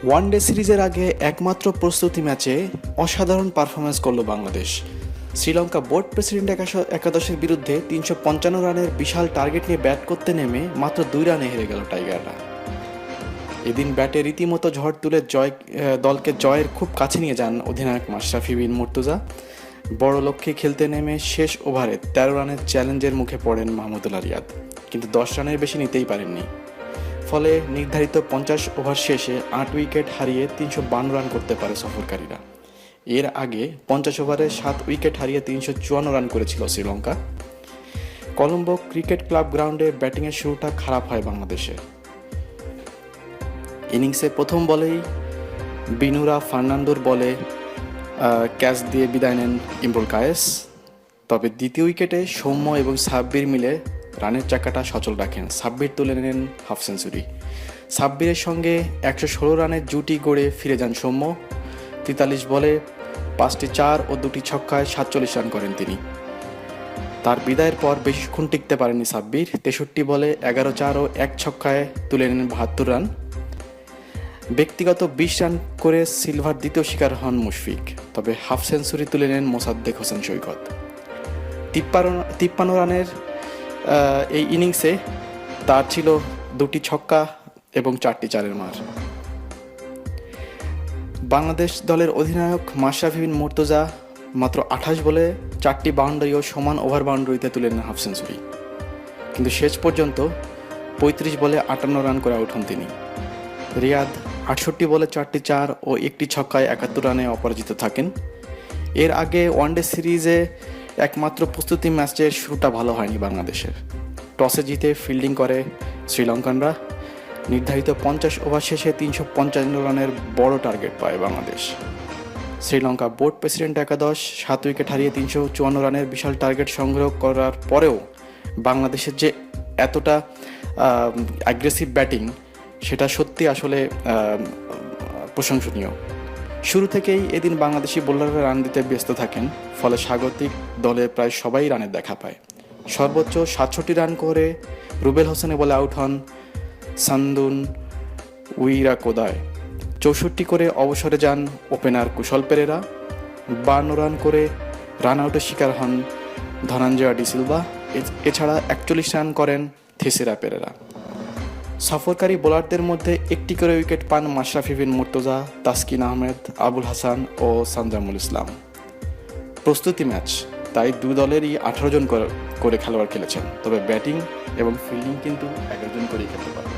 One day সিরিজের আগে একমাত্র প্রস্তুতি ম্যাচে অসাধারণ পারফরমেন্স করল বাংলাদেশ। শ্রীলঙ্কা বোর্ড প্রেসিডেন্ট একাদশের বিরুদ্ধে ৩৫৫ রানের বিশাল টার্গেট নিয়ে ব্যাট করতে নেমে মাত্র ২ রানে হেরে গেল টাইগাররা। এদিন ব্যাটে রীতিমতো ঝড় তুলে দলকে জয়ের খুব কাছে নিয়ে যান অধিনায়ক মাশরাফি বিন মুর্তজা। বড় লক্ষ্যে খেলতে নেমে শেষ ওভারে ১৩ রানের চ্যালেঞ্জের মুখে পড়েন মাহমুদুল্লাহ রিয়াদ, কিন্তু ১০ রানের বেশি নিতেই পারেননি। ফলে নির্ধারিত ৫০ ওভার শেষে ৮ উইকেট হারিয়ে ৩৫২ রান করতে পারে সফরকারীরা। এর আগে ৫০ ওভারে ৭ উইকেট হারিয়ে ৩৫৪ রান করেছিল শ্রীলঙ্কা। কলম্বো ক্রিকেট ক্লাব গ্রাউন্ডে ব্যাটিংয়ের শুরুটা খারাপ হয় বাংলাদেশে। ইনিংসে প্রথম বলেই বিনুরা ফার্নান্দোর বলে ক্যাচ দিয়ে বিদায় নেন ইমরুল কায়েস। তবে দ্বিতীয় উইকেটে সৌম্য এবং সাব্বির মিলে রানের চাকাটা সচল রাখেন। সাব্বির তুলে নেন হাফ সেঞ্চুরি। সাব্বিরের সঙ্গে ১১৬ রানের জুটি গড়ে ফিরে যান সৌম্য। ৪৩ বলে ৫টি ৪ ও ২টি ছক্কায় ৪৭ রান করেন তিনি। তার বিদায়ের পর বেশিক্ষণ টিকতে পারেননি সাব্বির। ৬৩ বলে ১১-৪ ও ১ ছক্কায় তুলে নেন ৭২ রান। ব্যক্তিগত ২০ রান করে সিলভার দ্বিতীয় শিকার হন মুশফিক। তবে হাফ সেঞ্চুরি তুলে নেন মোসাদ্দেক হোসেন সৈকত। ৫৩ রানের এই ইনিংসে তার ছিল ২টি ছক্কা এবং ৪টি ৪-এর মার। বাংলাদেশ দলের অধিনায়ক মাশরাফি বিন মুর্তজা মাত্র ২৮ বলে ৪টি বাউন্ডারি ও সমান ওভার বাউন্ডারিতে তুলে নেন হাফ সেঞ্চুরি, কিন্তু শেষ পর্যন্ত ৩৫ বলে ৫৮ রান করে আউট হন তিনি। রিয়াদ ৬৮ বলে ৪টি ৪ ও ১টি ছক্কায় ৭১ রানে অপরাজিত থাকেন। এর আগে ওয়ানডে সিরিজে একমাত্র প্রস্তুতি ম্যাচের শুরুটা ভালো হয়নি বাংলাদেশের। টসে জিতে ফিল্ডিং করে শ্রীলঙ্কানরা। নির্ধারিত ৫০ ওভার শেষে ৩৫৫ রানের বড় টার্গেট পায় বাংলাদেশ। শ্রীলঙ্কা বোর্ড প্রেসিডেন্ট একাদশ ৭ উইকেট হারিয়ে ৩৫৪ রানের বিশাল টার্গেট সংগ্রহ করার পরেও বাংলাদেশের যে এতটা অ্যাগ্রেসিভ ব্যাটিং, সেটা সত্যি আসলে প্রশংসনীয়। শুরু থেকেই এদিন বাংলাদেশি বোলাররা রান দিতে ব্যস্ত থাকেন, ফলে স্বাগতিক দলের প্রায় সবাই রানের দেখা পায়। সর্বোচ্চ ৬৭ রান করে রুবেল হোসেনে বলে আউট হন সান্দুন উইরাকোদায়। ৬৪ করে অবসরে যান ওপেনার কুশল পেরেরা। ৫২ রান করে রান আউটের শিকার হন ধনঞ্জয় ডিসিলভা। এছাড়া ৪১ রান করেন থেসেরা পেরেরা। সফরকারী বোলারদের মধ্যে একটি করে উইকেট পান মাশরাফি বিন মুর্তজা, তাসকিন আহমেদ, আবুল হাসান ও সানজামুল ইসলাম। প্রস্তুতি ম্যাচ, তাই দুই দলেরই ১৮ জন করে খেলোয়াড় খেলেছেন, তবে ব্যাটিং এবং ফিল্ডিং কিন্তু ১১ জন করেই খেলতে পারবে।